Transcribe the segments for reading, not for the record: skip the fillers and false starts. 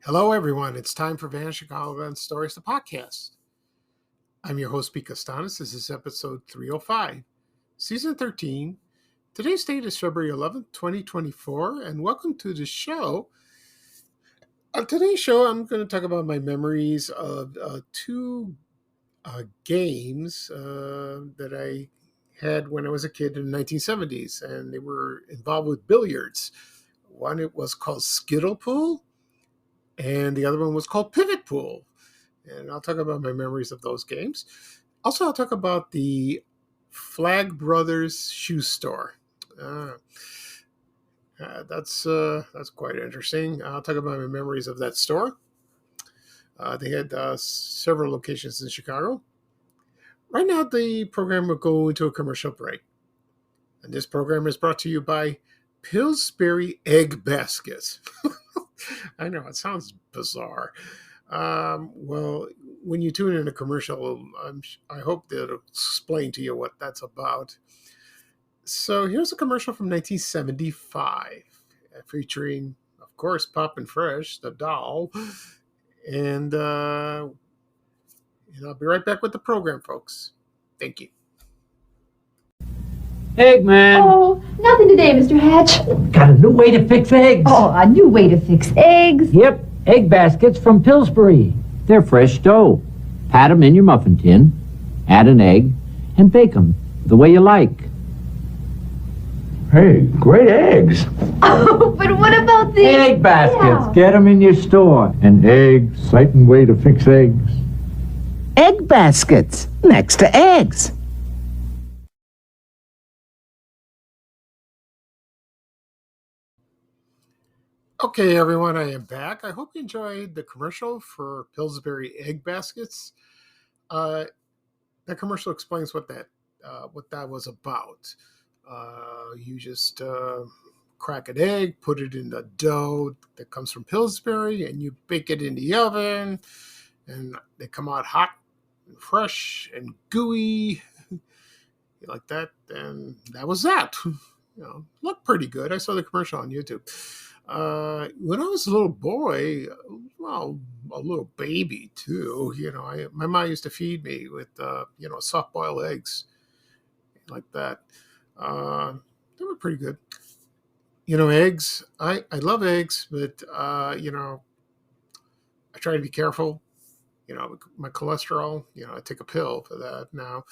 Hello, everyone. It's time for Vanishing Holograms Stories, the podcast. I'm your host, Pete Costanis. This is episode 305, season 13. Today's date is February 11th, 2024, and welcome to the show. On today's show, I'm going to talk about my memories of two games that I had when I was a kid in the 1970s, and they were involved with billiards. One, it was called Skittle Pool, and the other one was called Pivot Pool. And I'll talk about my memories of those games. Also, I'll talk about the Flagg Brothers shoe store. That's quite interesting. I'll talk about my memories of that store. They had several locations in Chicago. Right now, the program will go into a commercial break. And this program is brought to you by Pillsbury Egg Baskets. I know, it sounds bizarre. Well, when you tune in a commercial, I hope that it'll explain to you what that's about. So here's a commercial from 1975 featuring, of course, Poppin' Fresh, the doll. And I'll be right back with the program, folks. Thank you. Eggman! Oh, nothing today, Mr. Hatch. Got a new way to fix eggs. Oh, a new way to fix eggs. Yep, egg baskets from Pillsbury. They're fresh dough. Pat them in your muffin tin, add an egg, and bake them the way you like. Hey, great eggs. Oh, but what about the... Egg baskets. Yeah. Get them in your store. An exciting way to fix eggs. Egg baskets next to eggs. Okay, everyone, I am back. I hope you enjoyed the commercial for Pillsbury Egg Baskets. That commercial explains what that was about. You just crack an egg, put it in the dough that comes from Pillsbury, and you bake it in the oven, and they come out hot and fresh and gooey. You like that? And that was that. Looked pretty good. I saw the commercial on YouTube. When I was a little boy, well, a little baby too, my mom used to feed me with, soft-boiled eggs like that. They were pretty good. Eggs, I love eggs, but, I try to be careful. My cholesterol, I take a pill for that now.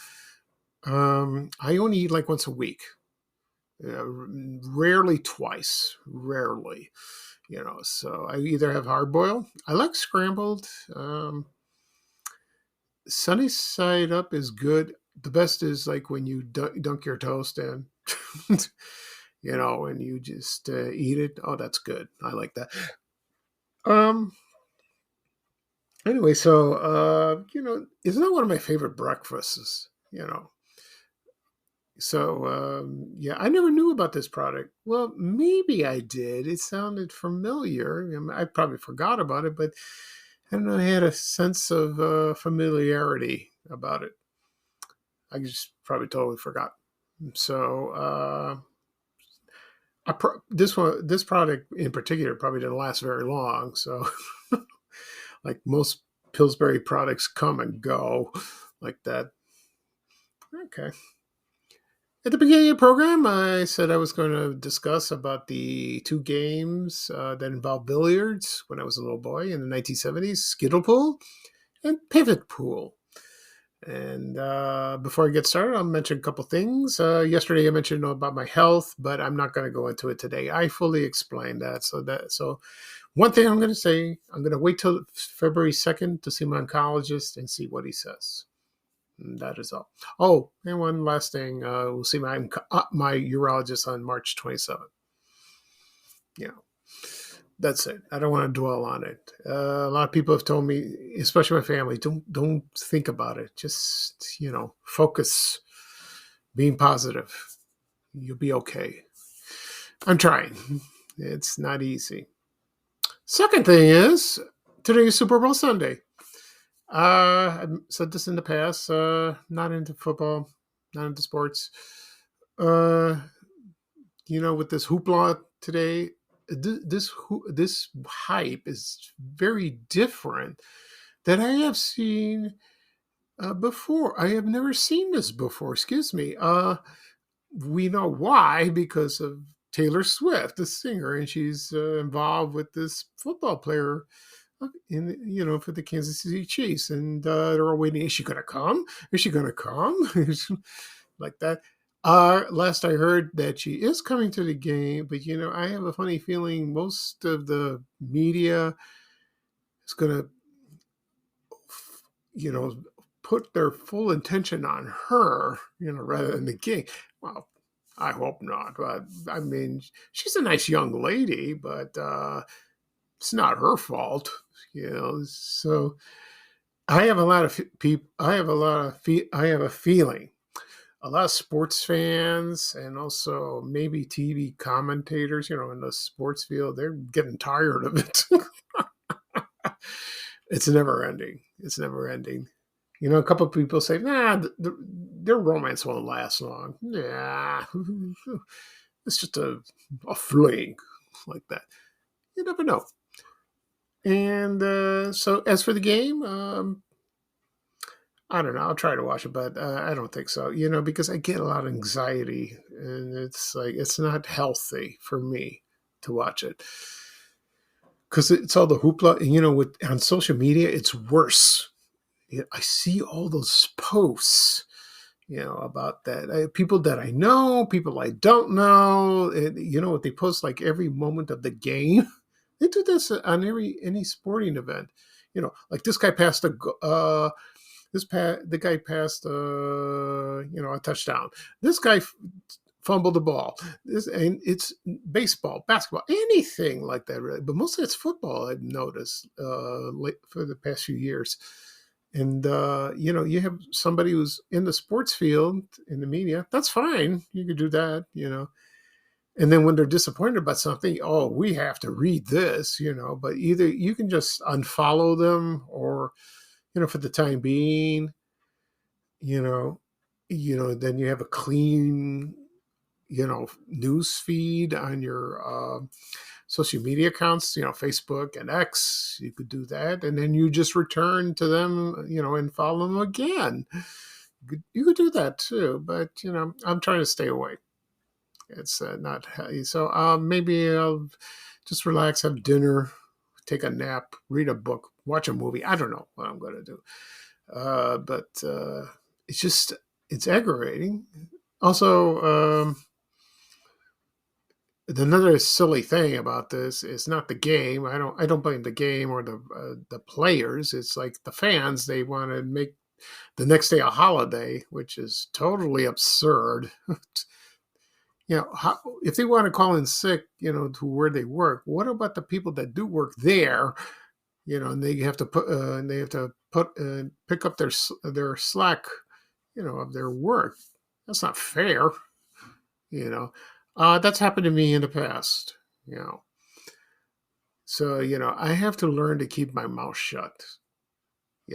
I only eat like once a week. Rarely twice, so I either have hard boiled. I like scrambled. Sunny side up is good. The best is like when you dunk your toast in, and you just eat it. Oh, that's good. I like that. Anyway, so, isn't that one of my favorite breakfasts, So, yeah, I never knew about this product. Well, maybe I did. It sounded familiar. I probably forgot about it, but I don't know. I had a sense of familiarity about it. I just probably totally forgot. So, this product in particular probably didn't last very long. So, like most Pillsbury products come and go like that. Okay. At the beginning of the program, I said I was going to discuss about the two games that involved billiards when I was a little boy in the 1970s, Skittle Pool and Pivot Pool. And before I get started, I'll mention a couple things. Yesterday I mentioned about my health, but I'm not going to go into it today. I fully explained that. So one thing I'm going to say, I'm going to wait till February 2nd to see my oncologist and see what he says. And that is all. Oh, and one last thing. We'll see my urologist on March 27th. That's it. I don't want to dwell on it. A lot of people have told me, especially my family, don't think about it. Just focus, being positive. You'll be okay. I'm trying. It's not easy. Second thing is today is Super Bowl Sunday. I've said this in the past. Not into football, not into sports. Uh, with this hoopla today, this hype is very different than I have seen before. I have never seen this before. Excuse me. We know why, because of Taylor Swift, the singer, and she's involved with this football player for the Kansas City Chiefs, and they're all waiting. Is she going to come? Is she going to come? Like that. Last I heard that she is coming to the game, but I have a funny feeling most of the media is going to, put their full attention on her, rather than the game. Well, I hope not, but I mean, she's a nice young lady, but it's not her fault, So I have a lot of people. I have a feeling a lot of sports fans and also maybe TV commentators, in the sports field, they're getting tired of it. It's never ending. It's never ending. A couple of people say, nah, their romance won't last long. Yeah, it's just a fling like that. You never know. And so as for the game, I don't know. I'll try to watch it, but I don't think so. Because I get a lot of anxiety, and it's not healthy for me to watch it because it's all the hoopla. And with on social media, it's worse. I see all those posts, about that. People that I know, people I don't know. And, what they post like every moment of the game. They do this on any sporting event. Like this guy passed the guy passed a touchdown. This guy fumbled the ball. And it's baseball, basketball, anything like that, really. But mostly it's football. I've noticed for the past few years. And you have somebody who's in the sports field in the media. That's fine. You could do that. And then when they're disappointed about something, oh, we have to read this. But either you can just unfollow them or for the time being, then you have a clean, news feed on your social media accounts, Facebook and X. You could do that. And then you just return to them, and follow them again. You could do that too. But, I'm trying to stay away. It's not so. Maybe I'll just relax, have dinner, take a nap, read a book, watch a movie. I don't know what I'm going to do, but it's aggravating. Also, another silly thing about this is not the game. I don't blame the game or the players. It's like the fans. They want to make the next day a holiday, which is totally absurd. If they want to call in sick, to where they work, what about the people that do work there? And they have to pick up their slack, of their work. That's not fair. That's happened to me in the past. So I have to learn to keep my mouth shut.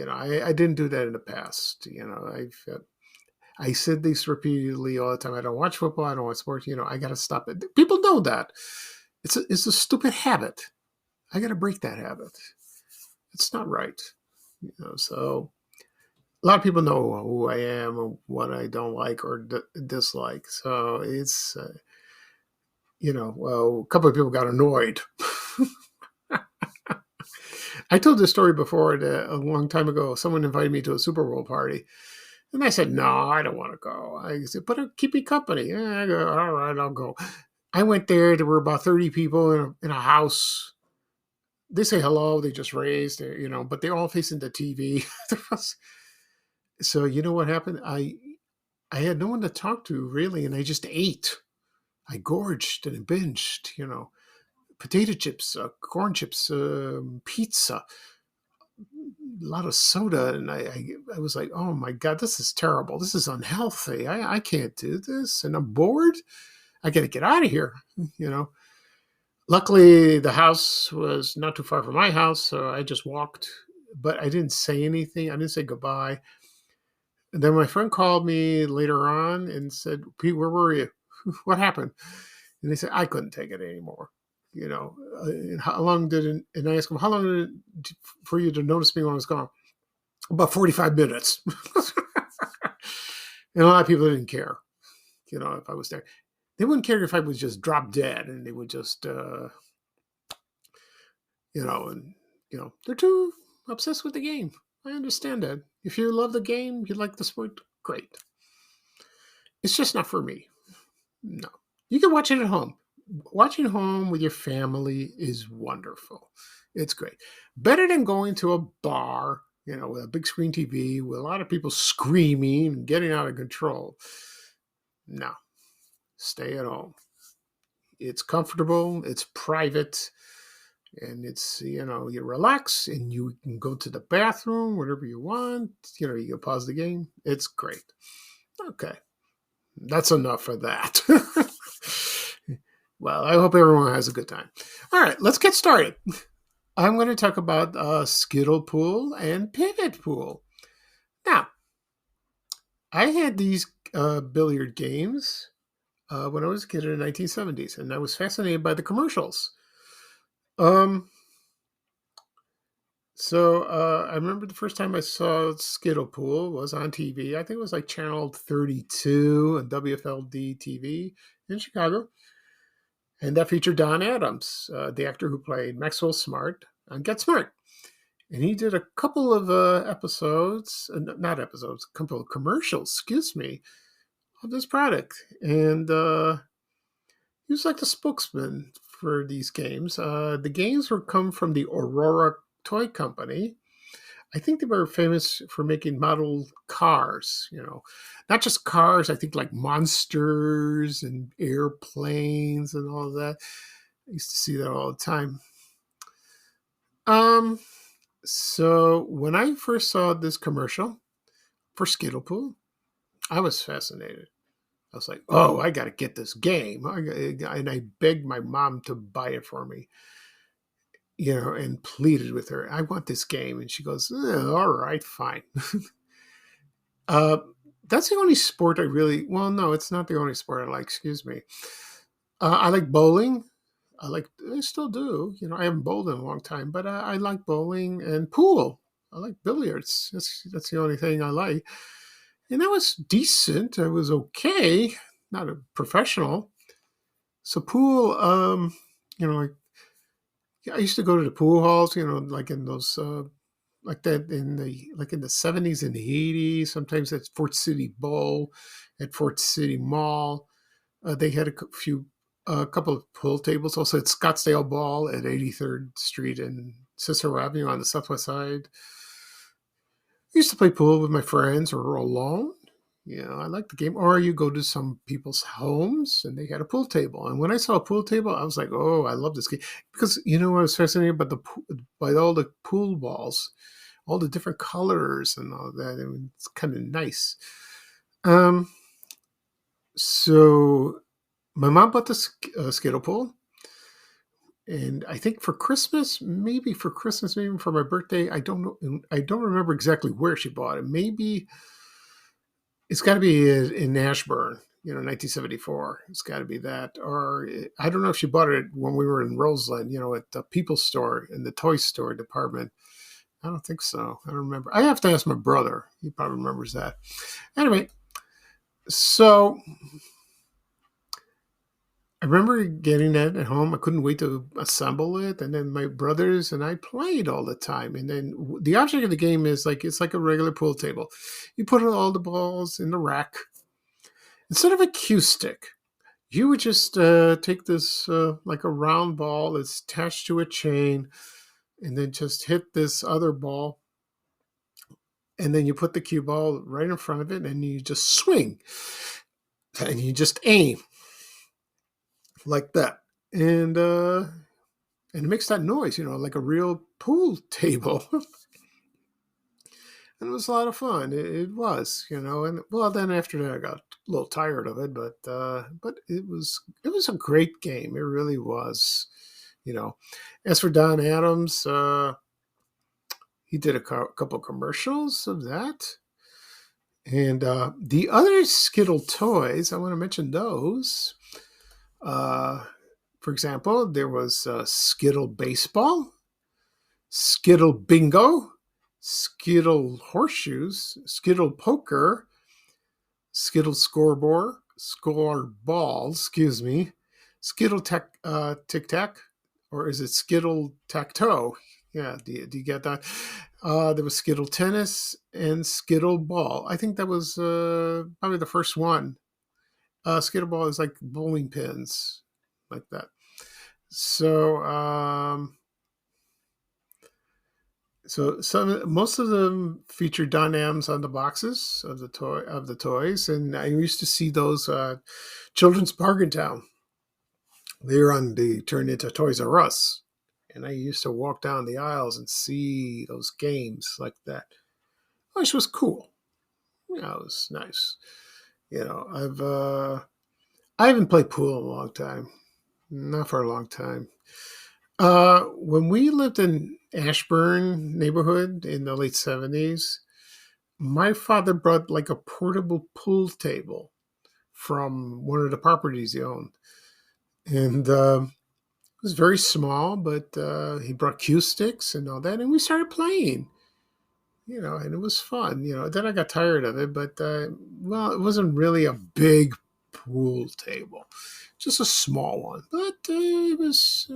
I didn't do that in the past. I said this repeatedly all the time. I don't watch football. I don't watch sports. I got to stop it. People know that. It's a stupid habit. I got to break that habit. It's not right. So a lot of people know who I am and what I don't like or dislike. So it's, well, a couple of people got annoyed. I told this story before a long time ago. Someone invited me to a Super Bowl party. And I said, no, I don't want to go. I said, but keep me company. Yeah, I go, all right, I'll go. I went there. There were about 30 people in a house. They say hello. They just raised, but they're all facing the TV. So you know what happened? I had no one to talk to really, and I just ate. I gorged and binged, potato chips, corn chips, pizza, a lot of soda, and I was like, oh my god, this is terrible. This is unhealthy. I can't do this, and I'm bored. I got to get out of here. You know. Luckily, the house was not too far from my house, so I just walked. But I didn't say anything. I didn't say goodbye. And then my friend called me later on and said, "Pete, where were you? What happened?" And they said, "I couldn't take it anymore." You know, and how long did it? And I asked him, "How long did it for you to notice me when I was gone?" About 45 minutes. And a lot of people didn't care, you know, if I was there. They wouldn't care if I was just drop dead, and they would just, you know, and, you know, they're too obsessed with the game. I understand that. If you love the game, you like the sport, great. It's just not for me. No. You can watch it at home. Watching home with your family is wonderful. It's great. Better than going to a bar, you know, with a big screen TV with a lot of people screaming and getting out of control. No. Stay at home. It's comfortable, it's private, and it's, you know, you relax and you can go to the bathroom whenever you want. You know, you can pause the game. It's great. Okay. That's enough for that. Well, I hope everyone has a good time. All right, let's get started. I'm going to talk about Skittle pool and pivot pool. Now, I had these billiard games when I was a kid in the 1970s, and I was fascinated by the commercials. So I remember the first time I saw Skittle Pool was on TV. I think it was like Channel 32 and WFLD TV in Chicago. And that featured Don Adams, the actor who played Maxwell Smart on Get Smart. And he did a couple of episodes, not episodes, a couple of commercials, excuse me, of this product. And he was like the spokesman for these games. The games were come from the Aurora Toy Company. I think they were famous for making model cars, you know, not just cars, I think like monsters and airplanes and all of that. I used to see that all the time. So when I first saw this commercial for Skittle Pool, I was fascinated. I was like, oh, I got to get this game. And I begged my mom to buy it for me, you know, and pleaded with her, I want this game. And she goes, all right, fine. uh, that's the only sport I really, well, no, it's not the only sport I like, excuse me. I like bowling. I still do. You know, I haven't bowled in a long time, but I like bowling and pool. I like billiards. That's the only thing I like. And that was decent. I was okay, not a professional. So pool, you know, I used to go to the pool halls, you know, like in those, like that in the 70s and the 80s. Sometimes at Fort City Bowl, at Fort City Mall, they had a couple of pool tables. Also at Scottsdale Ball at 83rd Street and Cicero Avenue on the southwest side. I used to play pool with my friends or alone. You know, I like the game. Or you go to some people's homes and they had a pool table. And when I saw a pool table, I was like, oh, I love this game. Because, you know, I was fascinated by all the pool balls, all the different colors and all that. I mean, it's kind of nice. So my mom bought the Skittle pool. And I think for Christmas, maybe for my birthday, I don't know. I don't remember exactly where she bought it. Maybe it's got to be in Ashburn, you know, 1974. It's got to be that. Or I don't know if she bought it when we were in Roseland, you know, at the People's Store, in the toy store department. I don't think so. I don't remember. I have to ask my brother. He probably remembers that. Anyway, so I remember getting that at home. I couldn't wait to assemble it. And then my brothers and I played all the time. And then the object of the game is like, it's like a regular pool table. You put all the balls in the rack. Instead of a cue stick, you would just take this like a round ball that's attached to a chain and then just hit this other ball. And then you put the cue ball right in front of it and you just swing. And you just aim like that. And and it makes that noise, like a real pool table. And it was a lot of fun. It was, and well, then after that, I got a little tired of it, but it was a great game. It really was, you know. As for Don Adams, he did a couple commercials of that, and the other Skittle toys. I want to mention those. Uh, for example, there was Skittle baseball, Skittle bingo, Skittle horseshoes, Skittle poker, Skittle score ball, excuse me, Skittle tic tac, or is it Skittle tac toe? Yeah, do you get that? There was Skittle tennis and Skittle ball. I think that was probably the first one. Skittle ball is like bowling pins, like that. So most of them feature dynams on the boxes of the toys, and I used to see those Children's Bargain Town. They turned into Toys R Us, and I used to walk down the aisles and see those games like that, which was cool. It was nice. I haven't played pool in a long time, not for a long time. When we lived in Ashburn neighborhood in the late 70s, my father brought like a portable pool table from one of the properties he owned. And it was very small, but he brought cue sticks and all that. And we started playing, and it was fun. Then I got tired of it, but, well, it wasn't really a big pool table, just a small one. But it was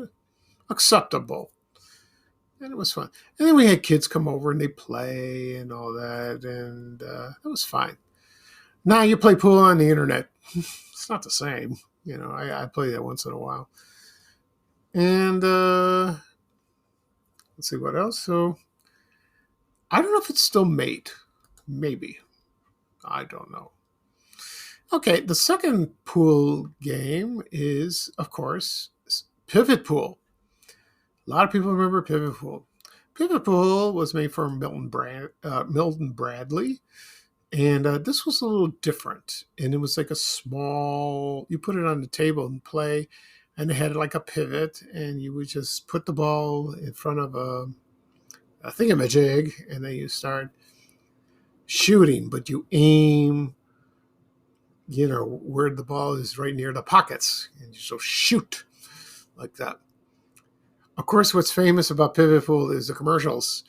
acceptable. And it was fun. And then we had kids come over and they play and all that, and it was fine. Now you play pool on the internet. It's not the same. I play that once in a while. And let's see what else. So I don't know if it's still made. Maybe. I don't know. Okay, the second pool game is, of course, Pivot Pool. A lot of people remember Pivot Pool. Pivot Pool was made for Milton Bradley, and this was a little different. And it was like a small, you put it on the table and play, and it had like a pivot, and you would just put the ball in front of a thingamajig, and then you start shooting, but you aim, where the ball is right near the pockets, and you so shoot like that. Of course, what's famous about Pivot Pool is the commercials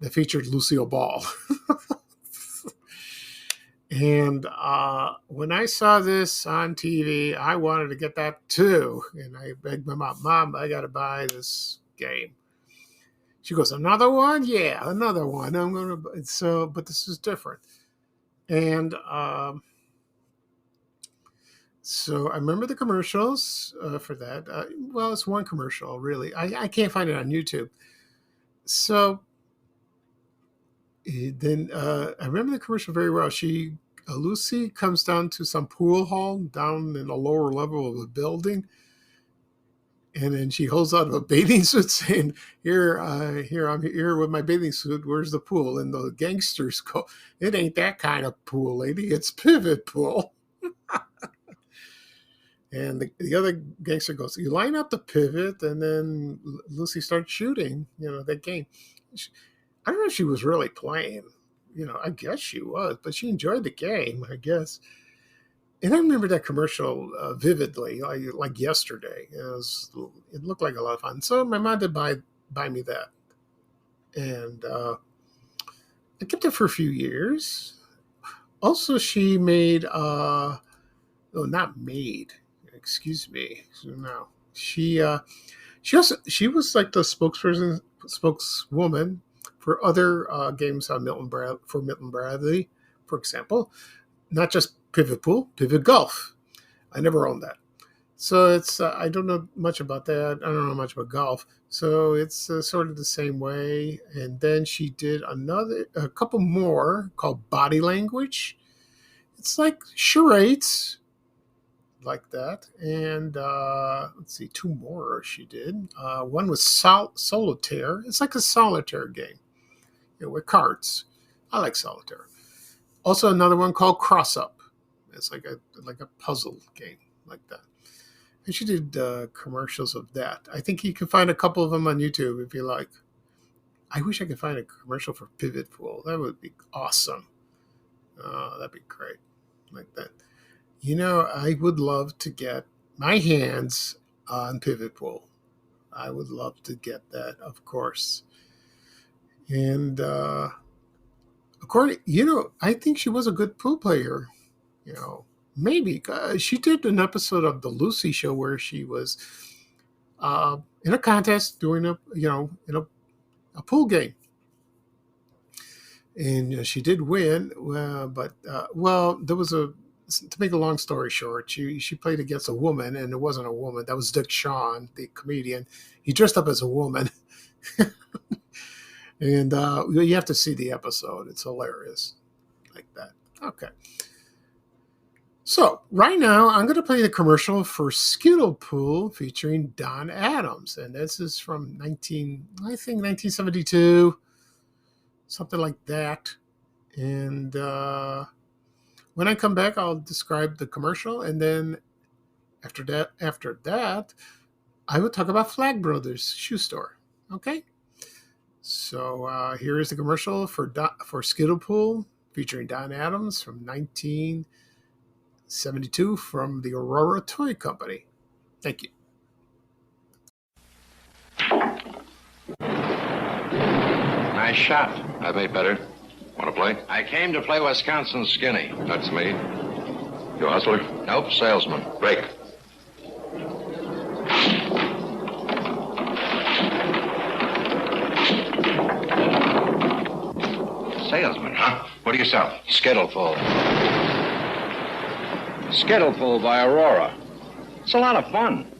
that featured Lucille Ball. And when I saw this on TV, I wanted to get that too. And I begged my Mom, I got to buy this game. She goes, another one? Yeah, another one. But this is different. And so I remember the commercials for that. Well, it's one commercial, really. I can't find it on YouTube. So then I remember the commercial very well. Lucy comes down to some pool hall down in the lower level of the building, and then she holds out a bathing suit saying, here, I'm here with my bathing suit. Where's the pool? And the gangsters go, it ain't that kind of pool, lady. It's Pivot Pool. And the other gangster goes, you line up the pivot, and then Lucy starts shooting, that game. I don't know if she was really playing. I guess she was, but she enjoyed the game, I guess. And I remember that commercial vividly, like yesterday. It looked like a lot of fun. So my mom did buy me that. And I kept it for a few years. Also, she made, not made, excuse me. No, she was like the spokeswoman for other games on Milton Bradley, for example, not just Pivot Pool, Pivot Golf. I never owned that, so it's I don't know much about that. I don't know much about golf, so it's sort of the same way. And then she did a couple more called Body Language. It's like charades, like that. And let's see, two more she did. One was Solitaire. It's like a solitaire game, with cards. I like solitaire. Also, another one called Cross Up. It's like a puzzle game like that. And she did commercials of that. I think you can find a couple of them on YouTube if you like. I wish I could find a commercial for Pivot Pool. That would be awesome. That'd be great. Like that. I would love to get my hands on Pivot Pool. I would love to get that, of course. And I think she was a good pool player. Maybe she did an episode of the Lucy Show where she was in a contest doing a pool game, and she did win. But there was to make a long story short, she played against a woman, and it wasn't a woman. That was Dick Shawn, the comedian. He dressed up as a woman, and you have to see the episode. It's hilarious, like that. Okay. So right now, I'm going to play the commercial for Skittle Pool featuring Don Adams, and this is from 1972, something like that. And when I come back, I'll describe the commercial, and then after that, I will talk about Flagg Brothers Shoe Store. Okay. So here is the commercial for Skittle Pool featuring Don Adams from 1972 from the Aurora Toy Company. Thank you. Nice shot. I've made better. Want to play? I came to play Wisconsin Skinny. That's me. You a hustler? Nope, salesman. Break. Salesman, huh? What do you sell? Skittle Pool. Skittle Pool by Aurora. It's a lot of fun.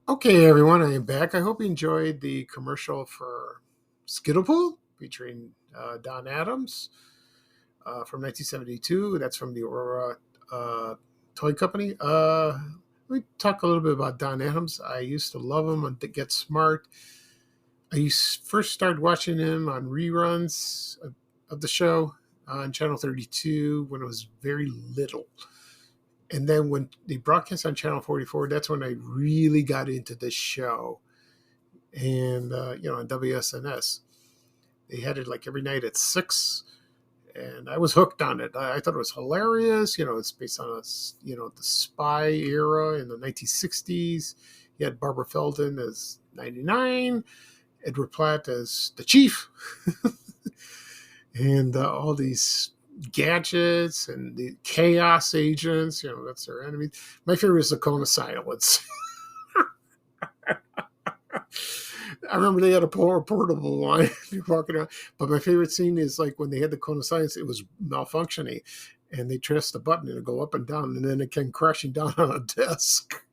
Okay, everyone, I am back. I hope you enjoyed the commercial for Skittle Pool featuring Don Adams from 1972. That's from the Aurora Toy Company. Let me talk a little bit about Don Adams. I used to love him on Get Smart. First started watching him on reruns of the show on Channel 32 when it was very little. And then when they broadcast on Channel 44, that's when I really got into this show. And, on WSNS. They had it like every night at 6. And I was hooked on it. I thought it was hilarious. It's based on, the spy era in the 1960s. You had Barbara Feldon as 99. Edward Platt as the chief, and all these gadgets and the chaos agents, that's their enemy. My favorite is the Cone of Silence. I remember they had a portable one walking around, but my favorite scene is like when they had the Cone of Silence, it was malfunctioning, and they pressed the button and it go up and down, and then it came crashing down on a desk.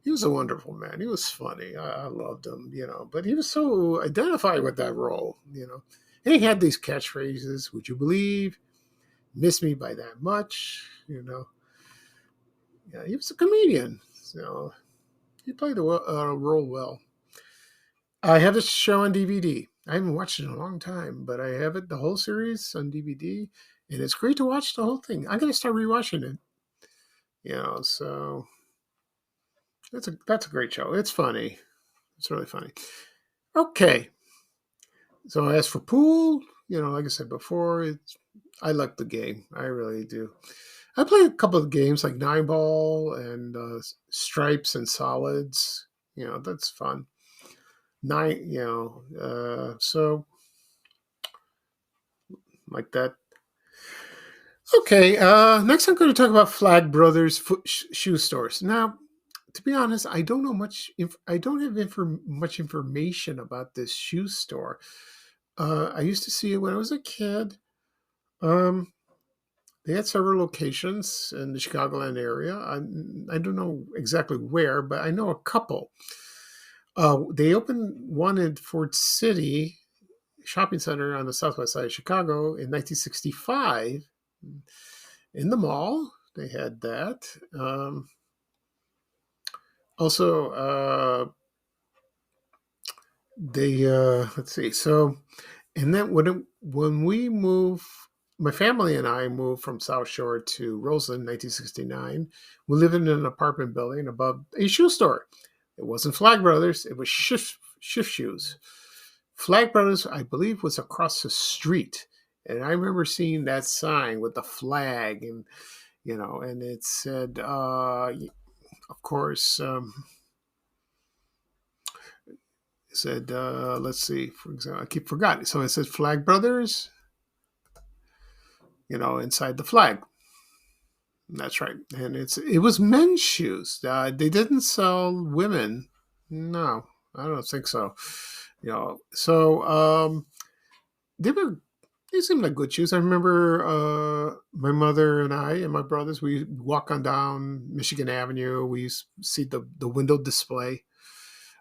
He was a wonderful man. He was funny. I loved him, but he was so identified with that role, And he had these catchphrases, would you believe? Miss me by that much, Yeah, he was a comedian, so he played the role well. I have this show on DVD. I haven't watched it in a long time, but I have it, the whole series on DVD, and it's great to watch the whole thing. I'm going to start rewatching it, so... That's a great show. It's funny. It's really funny. Okay. So as for pool, like I said before, I like the game. I really do. I play a couple of games like 9-ball and stripes and solids. That's fun. So like that. Okay. Next I'm going to talk about Flagg Brothers shoe stores. Now, to be honest, I don't know much. I don't have much information about this shoe store. I used to see it when I was a kid. They had several locations in the Chicagoland area. I don't know exactly where, but I know a couple. They opened one in Ford City shopping center on the southwest side of Chicago in 1965 in the mall. They had that. Also, they let's see. So, and then when we moved, my family and I moved from South Shore to Roseland, 1969. We lived in an apartment building above a shoe store. It wasn't Flagg Brothers. It was Shift Shoes. Flagg Brothers, I believe, was across the street, and I remember seeing that sign with the flag, and and it said, of course, it said, let's see, for example, I keep forgetting. So it says Flagg Brothers, inside the flag. That's right, and it was men's shoes. They didn't sell women. No, I don't think so. So they were they seemed like good shoes. I remember my mother and I and my brothers. We walk on down Michigan Avenue. We see the window display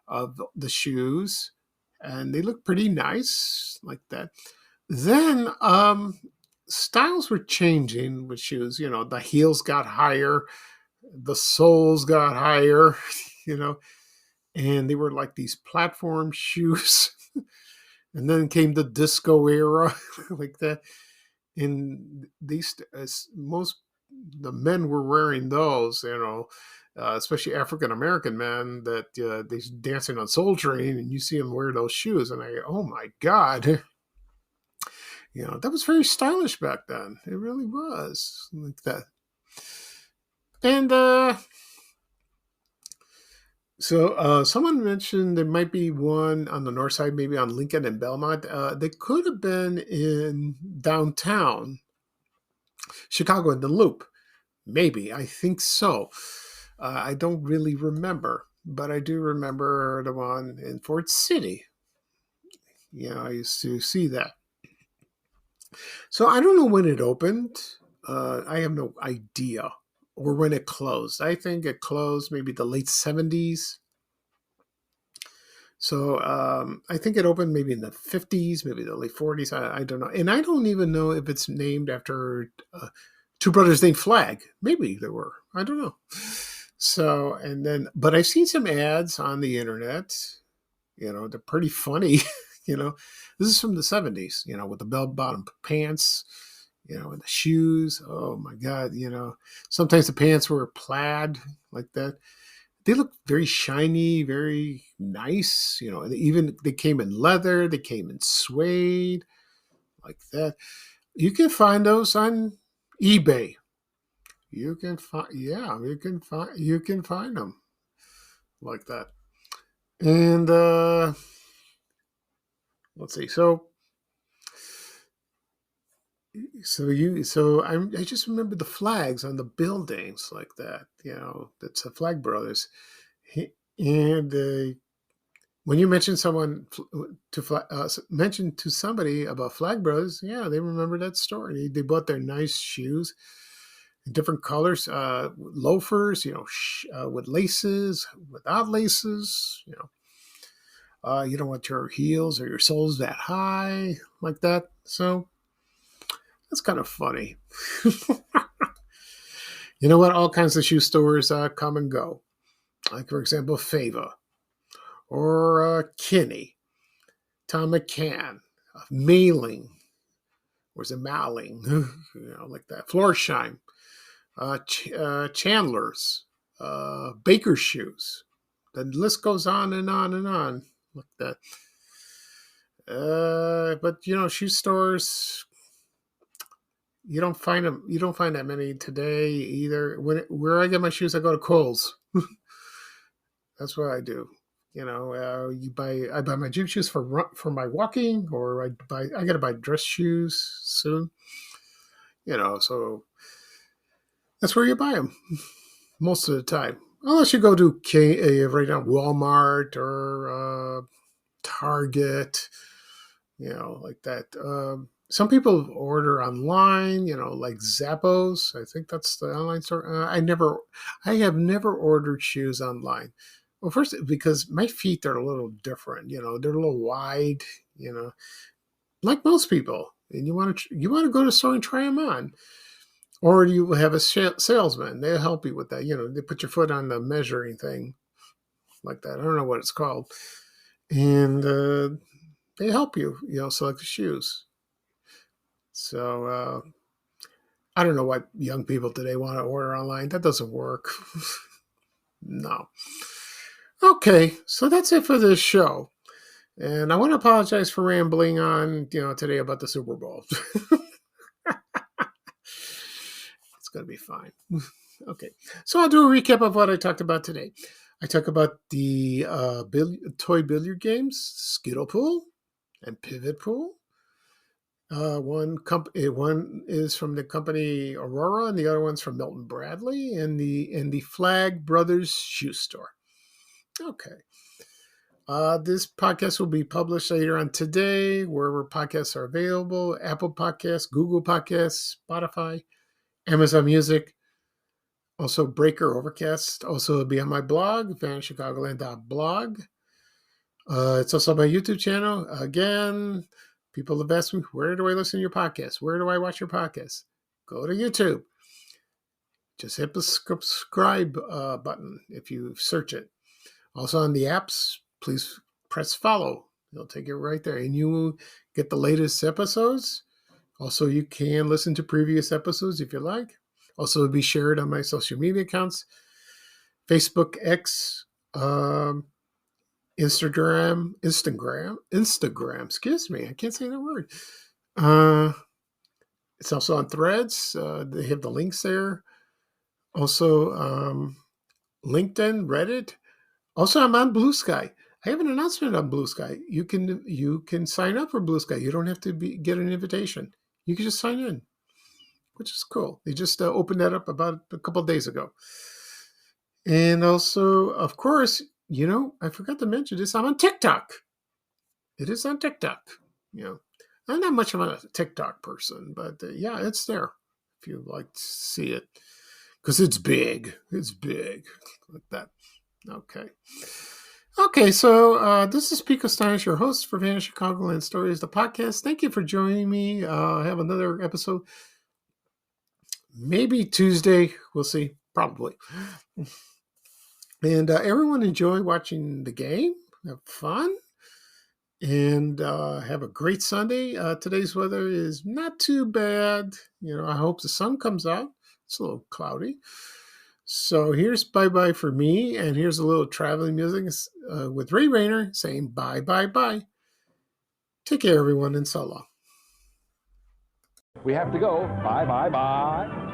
of the shoes, and they look pretty nice like that. Then styles were changing with shoes. The heels got higher, the soles got higher, you know, and they were like these platform shoes. And then came the disco era, like that. And these most the men were wearing those, especially African American men that they dancing on Soul Train, and you see them wear those shoes, and oh my God, that was very stylish back then. It really was like that. And so someone mentioned there might be one on the north side, maybe on Lincoln and Belmont. They could have been in downtown Chicago in the Loop. Maybe. I think so. I don't really remember, but I do remember the one in Fort City. I used to see that. So I don't know when it opened. I have no idea. Or when it closed. I think it closed maybe the late 70s. So I think it opened maybe in the 50s, maybe the late 40s. I don't know. And I don't even know if it's named after two brothers named Flagg. Maybe there were. I don't know. So, but I've seen some ads on the internet. They're pretty funny. This is from the 70s, with the bell bottom pants, and the shoes. Oh my God, sometimes the pants were plaid like that. They look very shiny, very nice, and even they came in leather, they came in suede, like that. You can find those on eBay. You can find, yeah, you can find them like that. And let's see. I just remember the flags on the buildings like that. That's the Flagg Brothers. And when you mention someone mention to somebody about Flagg Brothers, yeah, they remember that story. They bought their nice shoes in different colors, loafers, with laces, without laces. You don't want your heels or your soles that high like that. So that's kind of funny. You know what? All kinds of shoe stores come and go. Like, for example, Fava or Kinney, Tom McCann, Mailing, or is it Malling? Like that. Florsheim, Chandler's, Baker Shoes. The list goes on and on and on like that. But shoe stores, you don't find them. You don't find that many today either. Where I get my shoes, I go to Kohl's. That's what I do. I buy my gym shoes for my walking, or I got to buy dress shoes soon. So that's where you buy them most of the time, unless you go to right now Walmart or Target, like that. Some people order online, like Zappos. I think that's the online store. I have never ordered shoes online. Well, first, because my feet are a little different, they're a little wide, like most people, and you want to go to the store and try them on, or you have a salesman. They'll help you with that. They put your foot on the measuring thing like that. I don't know what it's called, and they help you. Select the shoes. So I don't know what young people today want to order online. That doesn't work. No. Okay, so that's it for this show. And I want to apologize for rambling on, today about the Super Bowl. It's going to be fine. Okay, so I'll do a recap of what I talked about today. I talked about the toy billiard games, Skittle Pool and Pivot Pool. One is from the company Aurora, and the other one's from Milton Bradley, and the Flagg Brothers Shoe Store. Okay. This podcast will be published later on today, wherever podcasts are available: Apple Podcasts, Google Podcasts, Spotify, Amazon Music, also Breaker, Overcast. Also, it'll be on my blog, vanchicagoland.blog. It's also on my YouTube channel. Again, people have asked me, where do I listen to your podcast? Where do I watch your podcast? Go to YouTube. Just hit the subscribe button if you search it. Also on the apps, please press follow. It'll take you right there, and you will get the latest episodes. Also, you can listen to previous episodes if you like. Also, it'll be shared on my social media accounts: Facebook, X, Instagram. Excuse me, I can't say that word. It's also on Threads. They have the links there. Also, LinkedIn, Reddit. Also, I'm on Blue Sky. I have an announcement on Blue Sky. You can sign up for Blue Sky. You don't have to get an invitation. You can just sign in, which is cool. They just opened that up about a couple of days ago. And also, of course, I forgot to mention this. I'm on TikTok. It is on TikTok. I'm not much of a TikTok person, but yeah, it's there if you'd like to see it, because it's big. It's big like that. Okay, so this is Pico Steinish, your host for Vanish Chicagoland Stories, the podcast. Thank you for joining me. I have another episode, maybe Tuesday. We'll see, probably. And everyone enjoy watching the game. Have fun. And have a great Sunday. Today's weather is not too bad. I hope the sun comes out. It's a little cloudy. So here's bye-bye for me, and here's a little traveling music with Ray Rayner saying bye, bye, bye. Take care, everyone, and so long. We have to go. Bye, bye, bye.